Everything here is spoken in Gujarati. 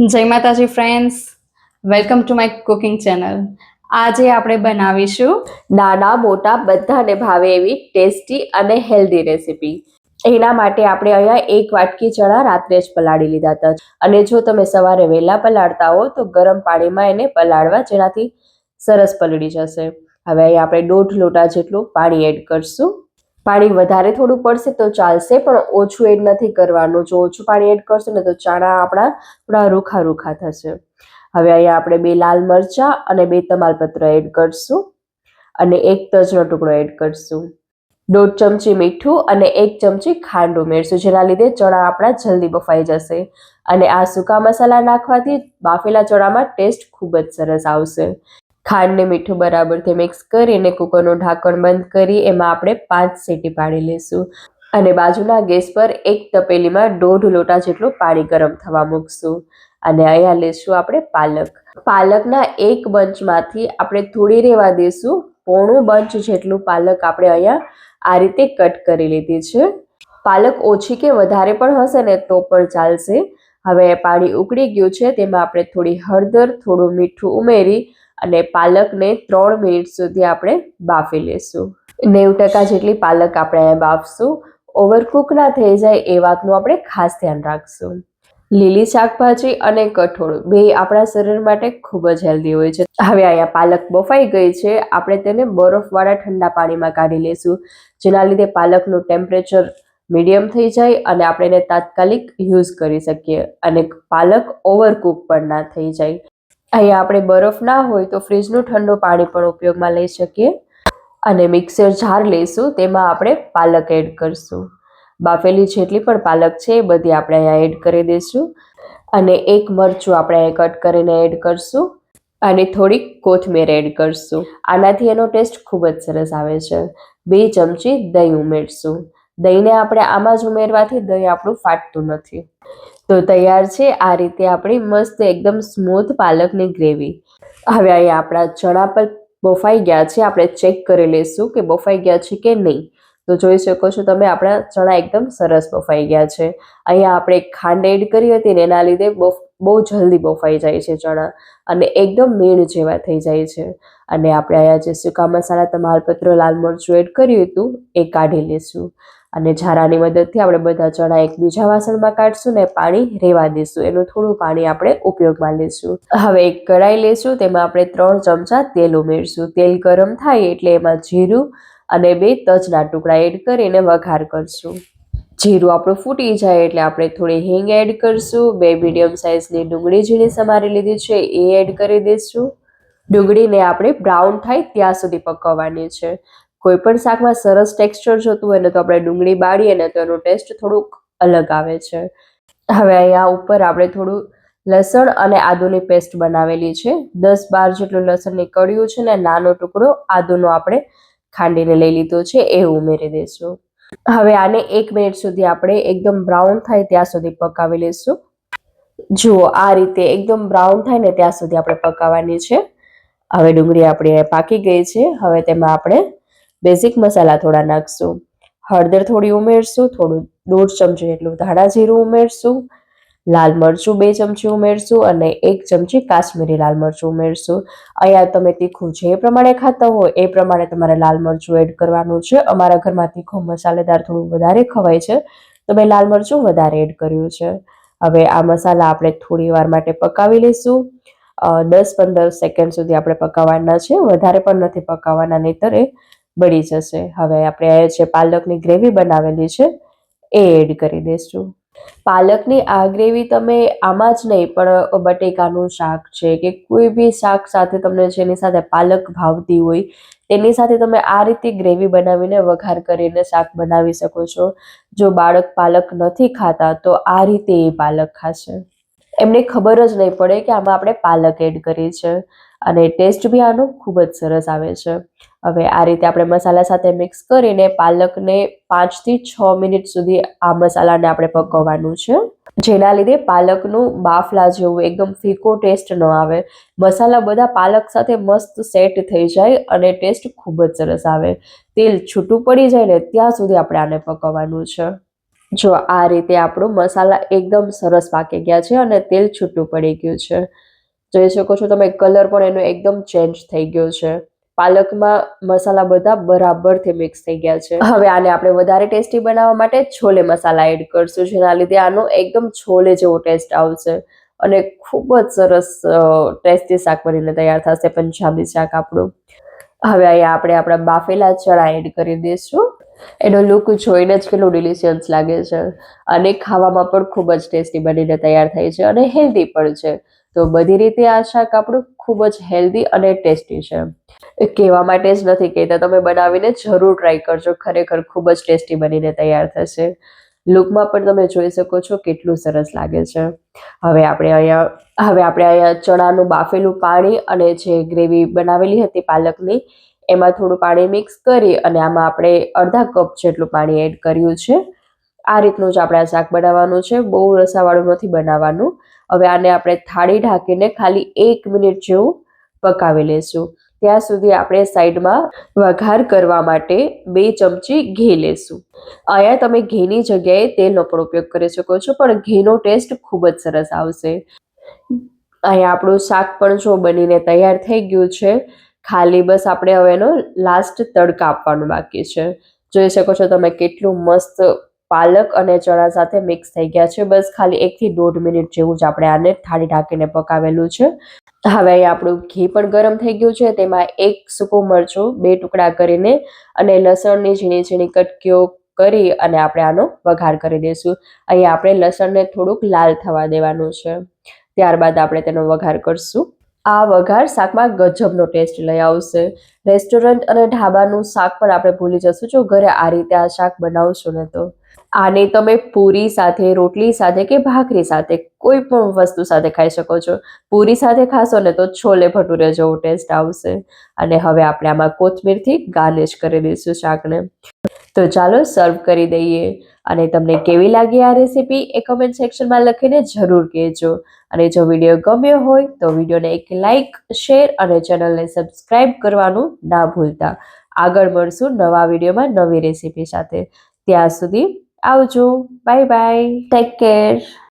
જય માતાજી friends, welcome to my cooking channel. આજે આપણે બનાવીશું નાના મોટા બધાને ભાવે એવી ટેસ્ટી અને હેલ્ધી રેસીપી. એના માટે આપણે અહીંયા 1 વાટકી ચણા રાત્રે જ પલાળી લીધા હતા. અને જો તમે સવારે વહેલા પલાળતા હો તો ગરમ પાણીમાં એને પલાળવા, જેનાથી સરસ પલળી જશે. હવે અહીંયા આપણે 1.5 લોટા જેટલું પાણી એડ કરશું. પાણી વધારે થોડું પડશે તો ચાલશે, પણ ઓછું એડ નથી કરવાનું. જો ઓછું પાણી એડ કરશું ને તો ચણા આપણા થોડા રૂખા રૂખા થશે. હવે અહીંયા આપણે 2 લાલ મરચાં અને 2 તમાલપત્ર એડ કરશું અને 1 તજનો ટુકડો એડ કરશું. 1.5 ચમચી મીઠું અને 1 ચમચી ખાંડ ઉમેરશું, જેના લીધે ચણા આપણા જલ્દી બફાઈ જશે. અને આ સૂકા મસાલા નાખવાથી બાફેલા ચણામાં ટેસ્ટ ખૂબ જ સરસ આવશે. ખાંડ ને મીઠું બરાબરથી મિક્સ કરીને કુકરનું ઢાંકણ બંધ કરી એમાં આપણે 5 સીટી પાડી લઈશું. અને બાજુના ગેસ પર એક તપેલીમાં 1.5 લોટા જેટલું પાણી ગરમ થવા મૂકશું. અને અહીંયા લઈશું આપણે પાલક. પાલકના એક બંચમાંથી આપણે થોડી રહેવા દઈશું. પોણું બંચ જેટલું પાલક આપણે અહીંયા આ રીતે કટ કરી લીધી છે. પાલક ઓછી કે વધારે પણ હશે ને તો પણ ચાલશે. હવે પાણી ઉકળી ગયું છે, તેમાં આપણે થોડી હળદર, થોડું મીઠું ઉમેરી અને પાલકને 3 મિનિટ સુધી આપણે બાફી લેશું. 90% જેટલી પાલક આપણે અહીંયા બાફશું. ઓવરકુક ના થઈ જાય એ વાતનું આપણે ખાસ ધ્યાન રાખશું. લીલી શાકભાજી અને કઠોળ બે આપણા શરીર માટે ખૂબ જ હેલ્ધી હોય છે. હવે અહીંયા પાલક બફાઈ ગઈ છે, આપણે તેને બરફવાળા ઠંડા પાણીમાં કાઢી લેશું, જેના લીધે પાલકનું ટેમ્પરેચર મીડિયમ થઈ જાય અને આપણે એને તાત્કાલિક યુઝ કરી શકીએ અને પાલક ઓવરકુક પણ ના થઈ જાય. અહીંયા આપણે બરફ ના હોય તો ફ્રીજનું ઠંડુ પાણી પણ ઉપયોગમાં લઈ શકીએ. અને મિક્સર જાર લઈશું, તેમાં આપણે પાલક એડ કરશું. બાફેલી જેટલી પણ પાલક છે એ બધી આપણે અહીંયા એડ કરી દઈશું. અને 1 મરચું આપણે અહીંયા કટ કરીને એડ કરશું અને થોડીક કોથમીર એડ કરશું. આનાથી એનો ટેસ્ટ ખૂબ જ સરસ આવે છે. 2 ચમચી દહીં ઉમેરશું. દહીંને આપણે આમાં જ ઉમેરવાથી દહીં આપણું ફાટતું નથી. તો તૈયાર છે આ રીતે આપણી મસ્ત એકદમ સ્મૂથ પાલકની ગ્રેવી. હવે અહીંયા આપણા ચણા પણ બફાઈ ગયા છે. આપણે ચેક કરી લઈશું કે બફાઈ ગયા છે કે નહીં. તો જોઈ શકો છો તમે, આપણા ચણા એકદમ સરસ બફાઈ ગયા છે. અહીંયા આપણે ખાંડ એડ કરી હતી ને એના લીધે બહુ જલ્દી બફાઈ જાય છે ચણા અને એકદમ મીણ જેવા થઈ જાય છે. અને આપણે અહીંયા જે સૂકા મસાલા, તમાલપત્ર, લાલ મરચું એડ કર્યું હતું એ કાઢી લઈશું. અને ઝારાની મદદથી આપણે બધા ચણા એક બીજા વાસણમાં કાઢશું ને પાણી રહેવા દઈશું. એનું થોડું પાણી આપણે ઉપયોગમાં લઈશું. હવે એક કઢાઈ લઈશું, તેમાં આપણે 3 ચમચા તેલ ઉમેરશું. તેલ ગરમ થાય એટલે એમાં જીરું અને 2 તજના ટુકડા એડ કરીને વઘાર કરશું. જીરું આપણું ફૂટી જાય એટલે આપણે થોડી હિંગ એડ કરશું. 2 મીડિયમ સાઇઝની ડુંગળી ઝીણી સમારી લીધી છે એ એડ કરી દઈશું. ડુંગળીને આપણે બ્રાઉન થાય ત્યાં સુધી પકવવાની છે. કોઈ પણ શાકમાં સરસ ટેક્સચર જોતું હોય ને તો આપણે ડુંગળી બાળીએ ને તો એનો ટેસ્ટ થોડુંક અલગ આવે છે. હવે અહીંયા ઉપર આપણે થોડું લસણ અને આદુની પેસ્ટ બનાવેલી છે. 10-12 જેટલું લસણની કળિયું છે ને નાનો ટુકડો આદુનો આપણે ખાંડીને લઈ લીધો છે એ ઉમેરી દઈશું. હવે આને 1 મિનિટ સુધી આપણે એકદમ બ્રાઉન થાય ત્યાં સુધી પકાવી લઈશું. જુઓ આ રીતે એકદમ બ્રાઉન થાય ને ત્યાં સુધી આપણે પકાવવાની છે. હવે ડુંગળી આપણી પાકી ગઈ છે. હવે તેમાં આપણે બેઝિક મસાલા થોડા નાખશું. હળદર થોડી ઉમેરશું, થોડું 1.5 ચમચી જેટલું ધાણા જીરું ઉમેરશું, લાલ મરચું 2 ચમચી ઉમેરશું અને 1 ચમચી કાશ્મીરી લાલ મરચું ઉમેરશું. અહીંયા તમે તીખું જે પ્રમાણે ખાતા હોય એ પ્રમાણે તમારે લાલ મરચું એડ કરવાનું છે. અમારા ઘરમાં તીખું મસાલેદાર થોડું વધારે ખવાય છે તો મેં લાલ મરચું વધારે એડ કર્યું છે. હવે આ મસાલા આપણે થોડી વાર માટે પકાવી લઈશું. 10-15 સેકન્ડ સુધી આપણે પકાવવાના છે, વધારે પણ નથી પકાવવાના, નહીંતર એ બળી જશે. હવે આપણે જે પાલકની ગ્રેવી બનાવેલી છે એ એડ કરી દઈશું. પાલકની આ ગ્રેવી તમે આમાં જ નહીં પણ બટેકાનું શાક છે કે કોઈ બી શાક સાથે તમને જેની સાથે પાલક ભાવતી હોય તેની સાથે તમે આ રીતે ગ્રેવી બનાવીને વઘાર કરીને શાક બનાવી શકો છો. જો બાળક પાલક નથી ખાતા તો આ રીતે એ પાલક ખાશે. એમને ખબર જ નહીં પડે કે આમાં આપણે પાલક એડ કરી છે અને ટેસ્ટ બી આનો ખૂબ જ સરસ આવે છે. હવે આ રીતે આપણે મસાલા સાથે મિક્સ કરીને પાલકને 5 થી 6 મિનિટ સુધી આ મસાલાને આપણે પકવવાનું છે, જેના લીધે પાલકનું બાફલા જેવું એકદમ ફીકો ટેસ્ટ ન આવે. મસાલા બધા પાલક સાથે મસ્ત સેટ થઈ જાય અને ટેસ્ટ ખૂબ જ સરસ આવે. તેલ છૂટું પડી જાય ને ત્યાં સુધી આપણે આને પકવવાનું છે. જો આ રીતે આપણું મસાલા એકદમ સરસ પાકી ગયા છે અને તેલ છૂટું પડી ગયું છે. જોઈ શકો છો તમે, કલર પણ એનો એકદમ ચેન્જ થઈ ગયો છે. પાલકમાં મસાલા બધા બરાબરથી મિક્સ થઈ ગયા છે. હવે આને આપણે વધારે ટેસ્ટી બનાવવા માટે છોલે મસાલા એડ કરશું, જેના લીધે આનો એકદમ છોલે જેવો ટેસ્ટ આવશે અને ખૂબ જ સરસ ટેસ્ટી શાક બનીને તૈયાર થશે, પંજાબી શાક આપણું. હવે અહીંયા આપણે આપણા બાફેલા ચણા એડ કરી દઈશું. એનો લુક જોઈને જ કેટલું ડિલિશિયસ લાગે છે અને ખાવામાં પણ ખૂબ જ ટેસ્ટી બનીને તૈયાર થાય છે અને હેલ્ધી પણ છે. તો બધી રીતે આ શાક આપણું ખૂબ જ હેલ્ધી અને ટેસ્ટી છે. કહેવા માટે જ નથી કહેતા, તમે બનાવીને જરૂર ટ્રાય કરજો, ખરેખર ખૂબ જ ટેસ્ટી બનીને તૈયાર થશે. લુકમાં પણ તમે જોઈ શકો છો કેટલું સરસ લાગે છે. હવે આપણે અહીંયા ચણાનું બાફેલું પાણી અને જે ગ્રેવી બનાવેલી હતી પાલકની, એમાં થોડું પાણી મિક્સ કરી અને આમાં આપણે અડધા કપ જેટલું પાણી એડ કર્યું છે. આ રીતનું જ આપણે આ શાક બનાવવાનું છે, બહુ રસાવાળું નથી બનાવવાનું. હવે આને આપણે થાળી ઢાંકીને ખાલી 1 મિનિટ જેવું પકાવી લેશું. ત્યાં સુધી આપણે સાઈડમાં વઘાર કરવા માટે 2 ચમચી ઘી લેશું. અહીંયા તમે ઘીની જગ્યાએ તેલનો પણ ઉપયોગ કરી શકો છો, પણ ઘીનો ટેસ્ટ ખૂબ જ સરસ આવશે. અહીંયા આપણું શાક પણ જો બનીને તૈયાર થઈ ગયું છે. ખાલી બસ આપણે હવે એનો લાસ્ટ તડકા આપવાનું બાકી છે. જોઈ શકો છો તમે કેટલું મસ્ત પાલક અને ચણા સાથે મિક્સ થઈ ગયા છે. બસ ખાલી 1 થી 1.5 મિનિટ જેવું જ આપણે આને થાળી ઢાંકીને પકાવેલું છે. હવે અહીંયા આપણું ઘી પણ ગરમ થઈ ગયું છે. તેમાં 1 સૂકું મરચું 2 ટુકડા કરીને અને લસણની ઝીણી ઝીણી કટકીઓ કરી અને આપણે આનો વઘાર કરી દઈશું. અહીંયા આપણે લસણને થોડુંક લાલ થવા દેવાનું છે. ત્યારબાદ આપણે તેનો વઘાર કરશું. આ વઘાર શાકમાં ગજબનો ટેસ્ટ લઈ આવશે. રેસ્ટોરન્ટ અને ઢાબાનું શાક પણ આપણે ભૂલી જશું જો ઘરે આ રીતે આ શાક બનાવશું ને તો. આને તમે પૂરી સાથે, રોટલી સાથે કે ભાખરી સાથે કોઈ પણ વસ્તુ સાથે ખાઈ શકો છો. પૂરી સાથે ખાશો ને તો છોલે ભટુરે જેવો ટેસ્ટ આવશે. અને હવે આપણે આમાં કોથમીરથી ગાર્નિશ કરી દઈશું શાકને. તો ચાલો સર્વ કરી દઈએ. અને તમને કેવી લાગી આ રેસીપી એ કમેન્ટ સેક્શનમાં લખીને જરૂર કહેજો. અને જો વિડીયો ગમ્યો હોય તો વિડીયોને એક લાઇક, શેર અને ચેનલને સબસ્ક્રાઇબ કરવાનું ના ભૂલતા. આગળ મળશું નવા વિડીયોમાં નવી રેસીપી સાથે. ત્યાં સુધી આવજો. Bye bye. Take care.